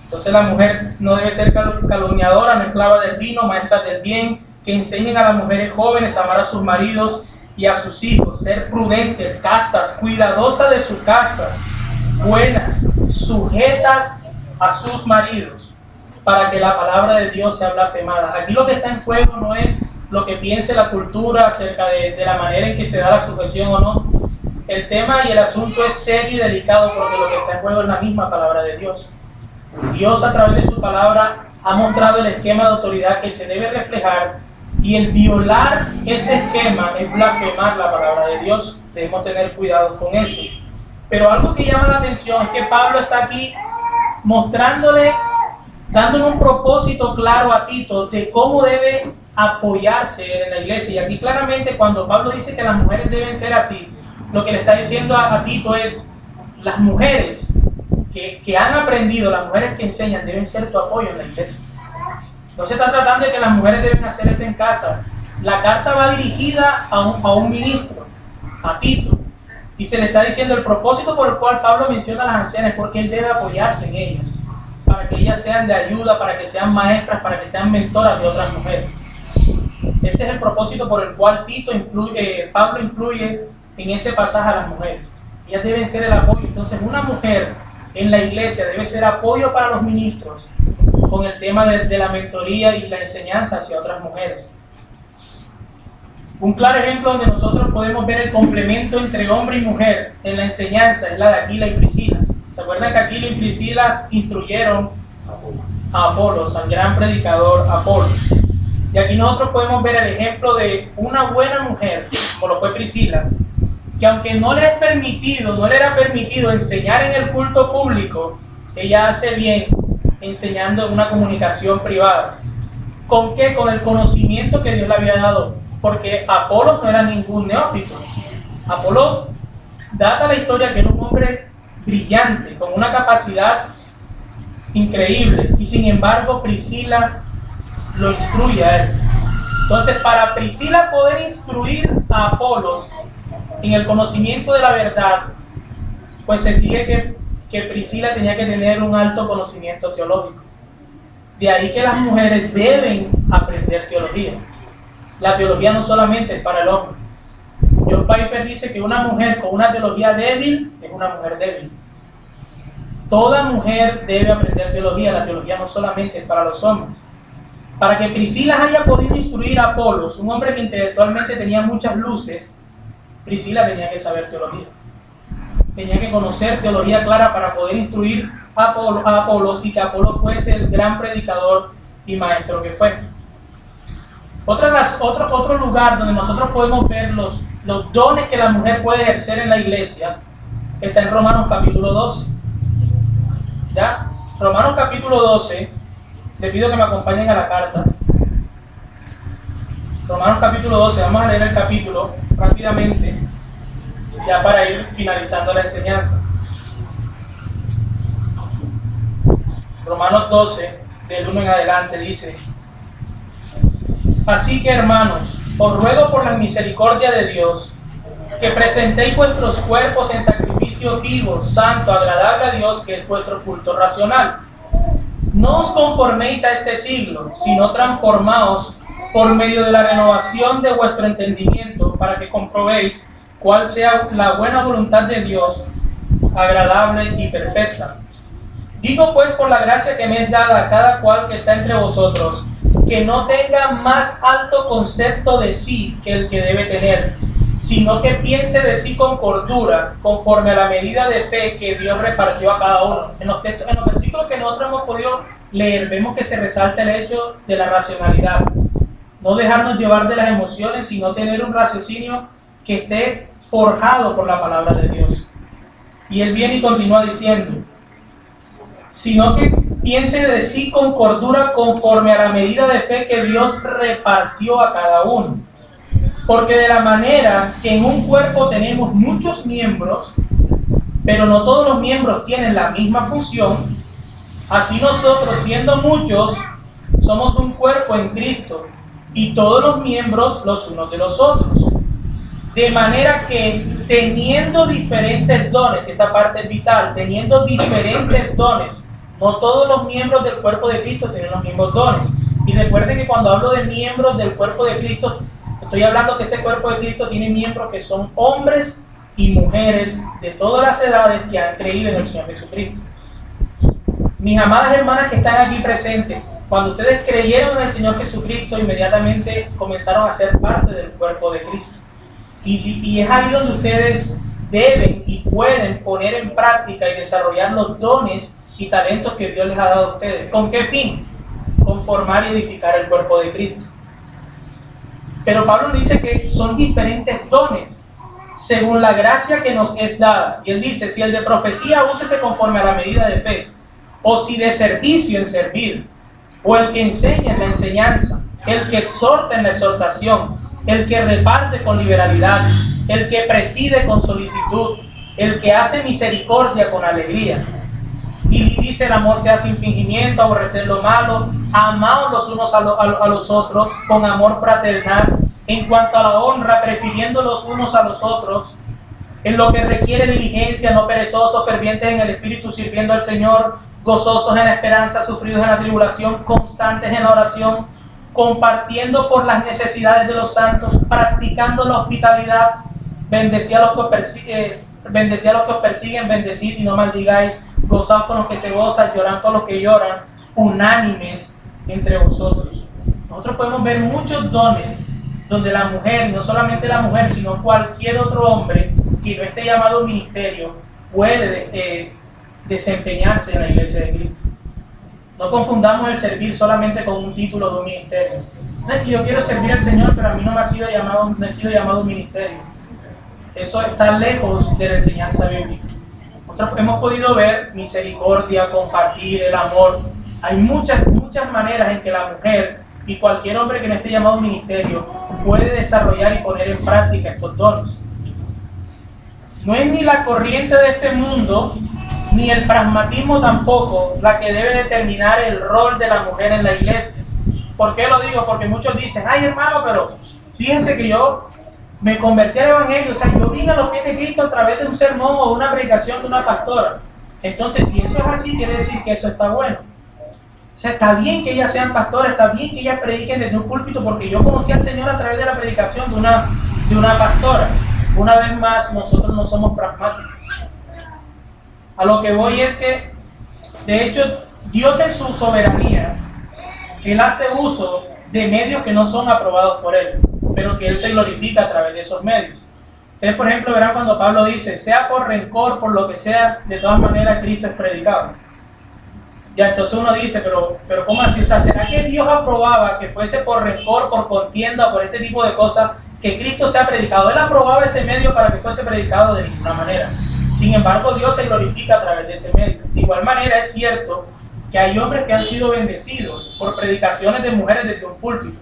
Entonces la mujer no debe ser calumniadora, no esclava del vino, maestra del bien, que enseñen a las mujeres jóvenes a amar a sus maridos y a sus hijos, ser prudentes, castas, cuidadosas de su casa, buenas, sujetas a sus maridos, para que la palabra de Dios sea blasfemada. Aquí lo que está en juego no es lo que piense la cultura acerca de la manera en que se da la sujeción o no. El tema y el asunto es serio y delicado, porque lo que está en juego es la misma palabra de Dios. Dios, a través de su palabra, ha mostrado el esquema de autoridad que se debe reflejar, y el violar ese esquema es blasfemar la palabra de Dios. Debemos tener cuidado con eso. Pero algo que llama la atención es que Pablo está aquí dándole un propósito claro a Tito de cómo debe apoyarse en la iglesia. Y aquí claramente, cuando Pablo dice que las mujeres deben ser así, lo que le está diciendo a Tito es: las mujeres que han aprendido, las mujeres que enseñan, deben ser tu apoyo en la iglesia. No se está tratando de que las mujeres deben hacer esto en casa. La carta va dirigida a un ministro, a Tito, y se le está diciendo el propósito por el cual Pablo menciona a las ancianas, porque él debe apoyarse en ellas, para que ellas sean de ayuda, para que sean maestras, para que sean mentoras de otras mujeres. Ese es el propósito por el cual Pablo incluye en ese pasaje a las mujeres. Ellas deben ser el apoyo. Entonces, una mujer en la iglesia debe ser apoyo para los ministros con el tema de la mentoría y la enseñanza hacia otras mujeres. Un claro ejemplo donde nosotros podemos ver el complemento entre hombre y mujer en la enseñanza es la de Aquila y Priscila. ¿Se acuerdan que Aquila y Priscila instruyeron a Apolos, al gran predicador Apolos? Y aquí nosotros podemos ver el ejemplo de una buena mujer, como lo fue Priscila, que aunque no le era permitido enseñar en el culto público, ella hace bien enseñando en una comunicación privada. ¿Con qué? Con el conocimiento que Dios le había dado, porque Apolos no era ningún neófito. Apolos, data la historia, que era un hombre brillante, con una capacidad increíble, y sin embargo Priscila lo instruye a él. Entonces, para Priscila poder instruir a Apolos en el conocimiento de la verdad, pues se sigue que Priscila tenía que tener un alto conocimiento teológico. De ahí que las mujeres deben aprender teología. La teología no solamente es para el hombre. John Piper dice que una mujer con una teología débil es una mujer débil. Toda mujer debe aprender teología. La teología no solamente es para los hombres. Para que Priscila haya podido instruir a Apolos, un hombre que intelectualmente tenía muchas luces, Priscila tenía que saber teología. Tenía que conocer teología clara para poder instruir a Apolos y que Apolos fuese el gran predicador y maestro que fue. Otro lugar donde nosotros podemos ver los dones que la mujer puede ejercer en la iglesia está en Romanos capítulo 12. ¿Ya? Romanos capítulo 12, le pido que me acompañen a la carta. Romanos capítulo 12, vamos a leer el capítulo rápidamente, ya para ir finalizando la enseñanza. Romanos 12, del 1 en adelante, dice: Así que, hermanos, os ruego por la misericordia de Dios, que presentéis vuestros cuerpos en sacrificio vivo, santo, agradable a Dios, que es vuestro culto racional. No os conforméis a este siglo, sino transformaos por medio de la renovación de vuestro entendimiento, para que comprobéis cuál sea la buena voluntad de Dios, agradable y perfecta. Digo pues, por la gracia que me es dada a cada cual que está entre vosotros, que no tenga más alto concepto de sí que el que debe tener, sino que piense de sí con cordura, conforme a la medida de fe que Dios repartió a cada uno. En los versículos que nosotros hemos podido leer, vemos que se resalta el hecho de la racionalidad. No dejarnos llevar de las emociones, sino tener un raciocinio que esté forjado por la palabra de Dios. Y él viene y continúa diciendo: sino que piense de sí con cordura, conforme a la medida de fe que Dios repartió a cada uno. Porque de la manera que en un cuerpo tenemos muchos miembros, pero no todos los miembros tienen la misma función, así nosotros, siendo muchos, somos un cuerpo en Cristo, y todos los miembros los unos de los otros. De manera que, teniendo diferentes dones, esta parte es vital, teniendo diferentes dones, no todos los miembros del cuerpo de Cristo tienen los mismos dones. Y recuerden que cuando hablo de miembros del cuerpo de Cristo, estoy hablando que ese cuerpo de Cristo tiene miembros que son hombres y mujeres de todas las edades que han creído en el Señor Jesucristo. Mis amadas hermanas que están aquí presentes, cuando ustedes creyeron en el Señor Jesucristo, inmediatamente comenzaron a ser parte del cuerpo de Cristo. Y es ahí donde ustedes deben y pueden poner en práctica y desarrollar los dones y talentos que Dios les ha dado a ustedes. ¿Con qué fin? Conformar y edificar el cuerpo de Cristo. Pero Pablo dice que son diferentes dones según la gracia que nos es dada. Y él dice: si el de profecía, úsese conforme a la medida de fe, o si de servicio, en servir, o el que enseña en la enseñanza, el que exhorta en la exhortación, el que reparte con liberalidad, el que preside con solicitud, el que hace misericordia con alegría. Y dice: el amor sea sin fingimiento, aborrecer lo malo, amaos los unos a los otros con amor fraternal, en cuanto a la honra, prefiriendo los unos a los otros, en lo que requiere diligencia, no perezosos, fervientes en el espíritu, sirviendo al Señor, gozosos en la esperanza, sufridos en la tribulación, constantes en la oración, compartiendo por las necesidades de los santos, practicando la hospitalidad, bendecid a los que os persiguen, bendecid y no maldigáis, gozaos con los que se gozan, llorad con los que lloran, unánimes entre vosotros. Nosotros podemos ver muchos dones donde la mujer, no solamente la mujer, sino cualquier otro hombre que no esté llamado a un ministerio, puede desempeñarse en la iglesia de Cristo. No confundamos el servir solamente con un título de un ministerio. No es que yo quiero servir al Señor, pero a mí no he sido llamado a un ministerio. Eso está lejos de la enseñanza bíblica. Nosotros hemos podido ver misericordia, compartir, el amor. Hay muchas maneras en que la mujer y cualquier hombre que no esté llamado a un ministerio puede desarrollar y poner en práctica estos dones. No es ni la corriente de este mundo, ni el pragmatismo tampoco, la que debe determinar el rol de la mujer en la iglesia. ¿Por qué lo digo? Porque muchos dicen: ay hermano, pero fíjense que yo me convertí al evangelio, o sea, yo vine a los pies de Cristo a través de un sermón o una predicación de una pastora. Entonces, si eso es así, quiere decir que eso está bueno. O sea, está bien que ellas sean pastoras, está bien que ellas prediquen desde un púlpito, porque yo conocí al Señor a través de la predicación de una pastora. Una vez más, nosotros no somos pragmáticos. A lo que voy es que, de hecho, Dios en su soberanía, Él hace uso de medios que no son aprobados por Él, pero que Él se glorifica a través de esos medios. Ustedes, por ejemplo, verán cuando Pablo dice, sea por rencor, por lo que sea, de todas maneras Cristo es predicado. Ya, entonces uno dice, pero ¿cómo así? O sea, ¿será que Dios aprobaba que fuese por rencor, por contienda, por este tipo de cosas, que Cristo sea predicado? Él aprobaba ese medio para que fuese predicado de ninguna manera. Sin embargo, Dios se glorifica a través de ese medio. De igual manera, es cierto que hay hombres que han sido bendecidos por predicaciones de mujeres desde un púlpito.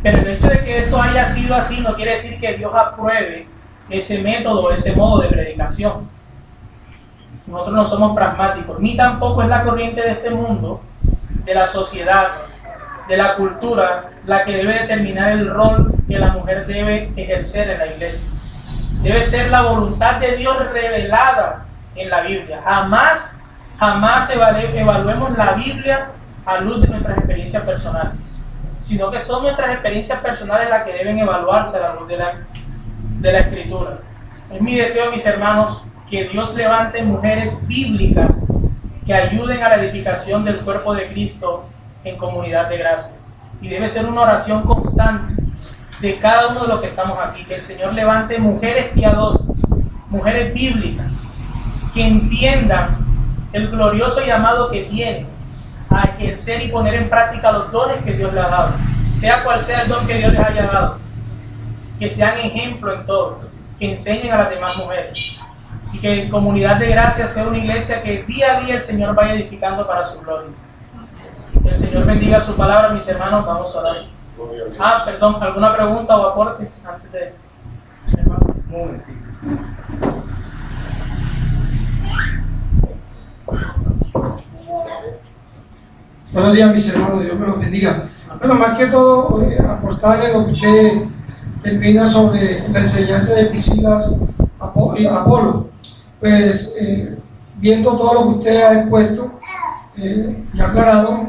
Pero el hecho de que eso haya sido así no quiere decir que Dios apruebe ese método, ese modo de predicación. Nosotros no somos pragmáticos, ni tampoco es la corriente de este mundo, de la sociedad, de la cultura, la que debe determinar el rol que la mujer debe ejercer en la iglesia. Debe ser la voluntad de Dios revelada en la Biblia. Jamás evaluemos la Biblia a luz de nuestras experiencias personales, sino que son nuestras experiencias personales las que deben evaluarse a la luz de la Escritura. Es mi deseo, mis hermanos, que Dios levante mujeres bíblicas que ayuden a la edificación del cuerpo de Cristo en comunidad de gracia. Y debe ser una oración constante de cada uno de los que estamos aquí, que el Señor levante mujeres piadosas, mujeres bíblicas, que entiendan el glorioso llamado que tienen a ejercer y poner en práctica los dones que Dios les ha dado, sea cual sea el don que Dios les haya dado, que sean ejemplo en todo, que enseñen a las demás mujeres, y que en comunidad de gracia sea una iglesia que día a día el Señor vaya edificando para su gloria. Que el Señor bendiga su palabra, mis hermanos. Vamos a orar. Perdón, ¿alguna pregunta o aporte antes de... hermano? Un momentito. Buenos días, mis hermanos, Dios me los bendiga. Bueno, más que todo, aportarle lo que usted termina sobre la enseñanza de Priscila y Apolo. Pues, viendo todo lo que usted ha expuesto y aclarado,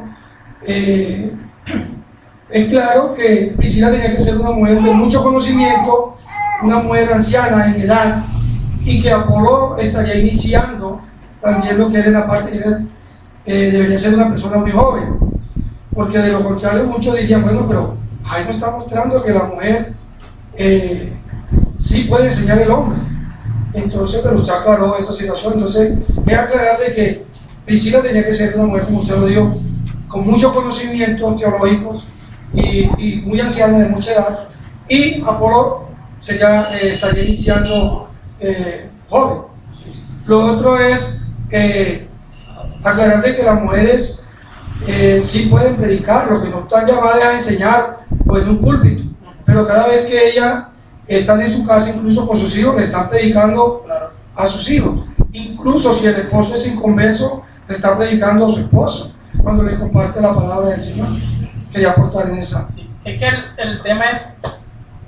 es claro que Priscila tenía que ser una mujer de mucho conocimiento, una mujer anciana en edad, y que Apolo estaría iniciando también lo que era en la parte debería ser una persona muy joven, porque de lo contrario muchos dirían, bueno, pero ahí nos está mostrando que la mujer sí puede enseñar al hombre. Entonces, pero usted aclaró esa situación. Entonces, es aclarar de que Priscila tenía que ser una mujer, como usted lo dijo, con muchos conocimientos teológicos y muy anciana, de mucha edad, y Apolo estaría iniciando joven. Lo otro es aclarar de que las mujeres sí pueden predicar, lo que no están llamadas a enseñar pues, en un púlpito, pero cada vez que ellas están en su casa, incluso con sus hijos, le están predicando a sus hijos. Incluso si el esposo es inconverso, le está predicando a su esposo cuando le comparte la palabra del Señor. Quería aportar en esa. Sí. Es que el tema es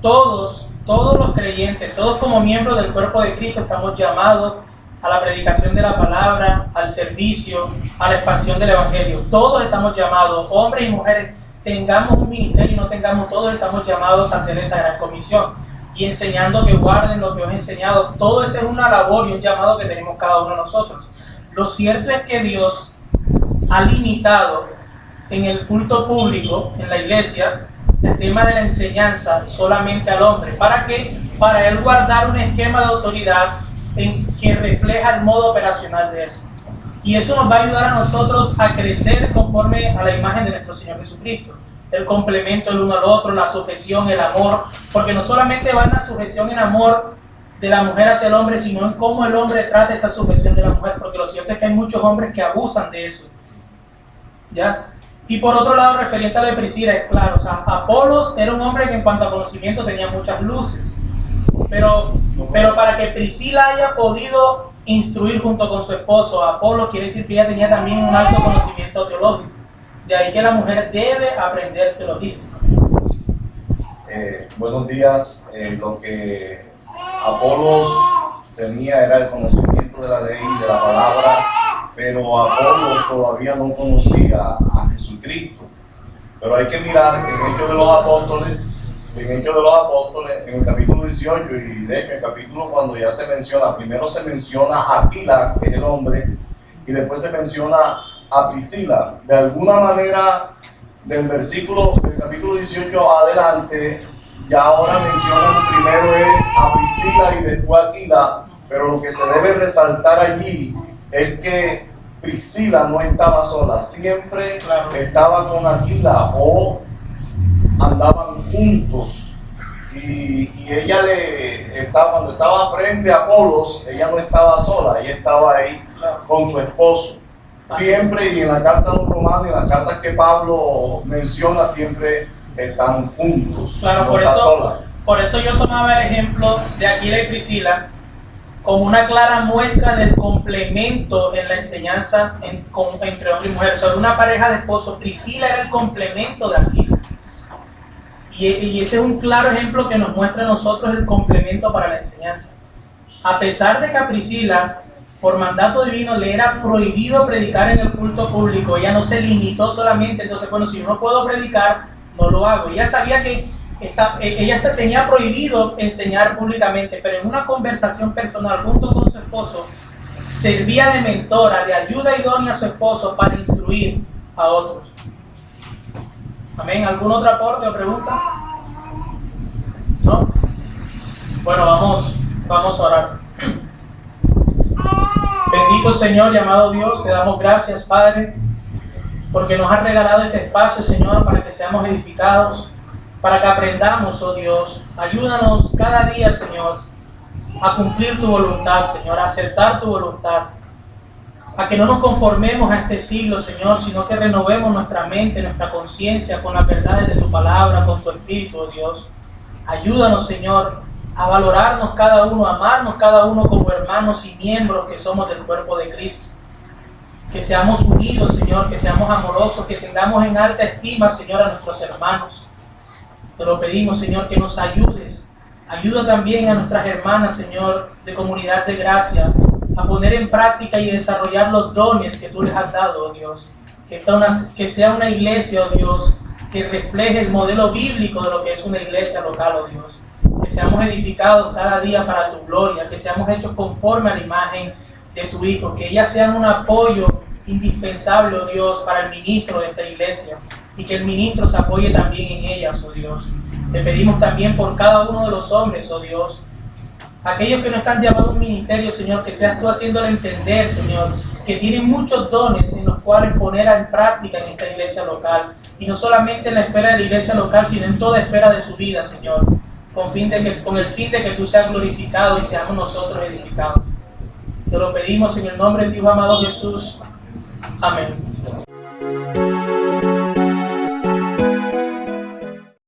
todos los creyentes, todos como miembros del cuerpo de Cristo estamos llamados a la predicación de la palabra, al servicio, a la expansión del evangelio. Todos estamos llamados, hombres y mujeres, tengamos un ministerio y no tengamos, todos estamos llamados a hacer esa gran comisión y enseñando que guarden lo que os he enseñado. Todo eso es una labor y un llamado que tenemos cada uno de nosotros. Lo cierto es que Dios ha limitado en el culto público, en la iglesia, el tema de la enseñanza solamente al hombre. ¿Para qué? Para él guardar un esquema de autoridad en que refleja el modo operacional de él. Y eso nos va a ayudar a nosotros a crecer conforme a la imagen de nuestro Señor Jesucristo. El complemento el uno al otro, la sujeción, el amor, porque no solamente va en la sujeción en amor de la mujer hacia el hombre, sino en cómo el hombre trata esa sujeción de la mujer, porque lo cierto es que hay muchos hombres que abusan de eso. ¿Ya? Y por otro lado, referente a la de Priscila, es claro, o sea, Apolos era un hombre que en cuanto a conocimiento tenía muchas luces, pero para que Priscila haya podido instruir junto con su esposo a Apolo, quiere decir que ella tenía también un alto conocimiento teológico. De ahí que la mujer debe aprender teología. Buenos días. Lo que Apolos tenía era el conocimiento de la ley, de la palabra, pero Apolos todavía no conocía a Jesucristo. Pero hay que mirar que en Hechos de los Apóstoles en Hechos de los Apóstoles, en el capítulo 18, y de hecho en el capítulo cuando ya se menciona, primero se menciona a Aquila, que es el hombre, y después se menciona a Priscila. De alguna manera, del capítulo 18 adelante, ya ahora mencionan primero es a Priscila y después a Aquila, pero lo que se debe resaltar allí es que Priscila no estaba sola, siempre estaba con Aquila o andaban juntos. Y ella cuando estaba frente a Apolos, ella no estaba sola, ella estaba ahí con su esposo. Siempre, y en la carta a los romanos y en las cartas que Pablo menciona, siempre están juntos, claro, no está sola. Por eso yo tomaba el ejemplo de Aquila y Priscila como una clara muestra del complemento en la enseñanza entre hombre y mujer. Sobre una pareja de esposos, Priscila era el complemento de Aquila. Y ese es un claro ejemplo que nos muestra a nosotros el complemento para la enseñanza. A pesar de que a Priscila, por mandato divino, le era prohibido predicar en el culto público, ella no se limitó solamente, entonces, bueno, si yo no puedo predicar, no lo hago. Ella sabía que ella tenía prohibido enseñar públicamente, pero en una conversación personal junto con su esposo, servía de mentora, de ayuda idónea a su esposo para instruir a otros. Amén. ¿Algún otro aporte o pregunta? ¿No? Bueno, vamos a orar. Bendito Señor y amado Dios, te damos gracias, Padre, porque nos has regalado este espacio, Señor, para que seamos edificados, para que aprendamos, oh Dios. Ayúdanos cada día, Señor, a cumplir tu voluntad, Señor, a aceptar tu voluntad, a que no nos conformemos a este siglo, Señor, sino que renovemos nuestra mente, nuestra conciencia con las verdades de tu palabra, con tu Espíritu, oh Dios. Ayúdanos, Señor, a valorarnos cada uno, a amarnos cada uno como hermanos y miembros que somos del cuerpo de Cristo. Que seamos unidos, Señor, que seamos amorosos, que tengamos en alta estima, Señor, a nuestros hermanos. Te lo pedimos, Señor, que nos ayudes. Ayuda también a nuestras hermanas, Señor, de Comunidad de Gracia, a poner en práctica y desarrollar los dones que tú les has dado, oh Dios. Que sea una iglesia, oh Dios, que refleje el modelo bíblico de lo que es una iglesia local, oh Dios. Que seamos edificados cada día para tu gloria, que seamos hechos conforme a la imagen de tu Hijo, que ellas sean un apoyo indispensable, oh Dios, para el ministro de esta iglesia, y que el ministro se apoye también en ellas, oh Dios. Te pedimos también por cada uno de los hombres, oh Dios, aquellos que no están llamados a un ministerio, Señor, que seas tú haciéndole entender, Señor, que tienen muchos dones en los cuales poner en práctica en esta iglesia local, y no solamente en la esfera de la iglesia local, sino en toda esfera de su vida, Señor, con el fin de que tú seas glorificado y seamos nosotros edificados. Te lo pedimos en el nombre de tu Hijo amado Jesús. Amén.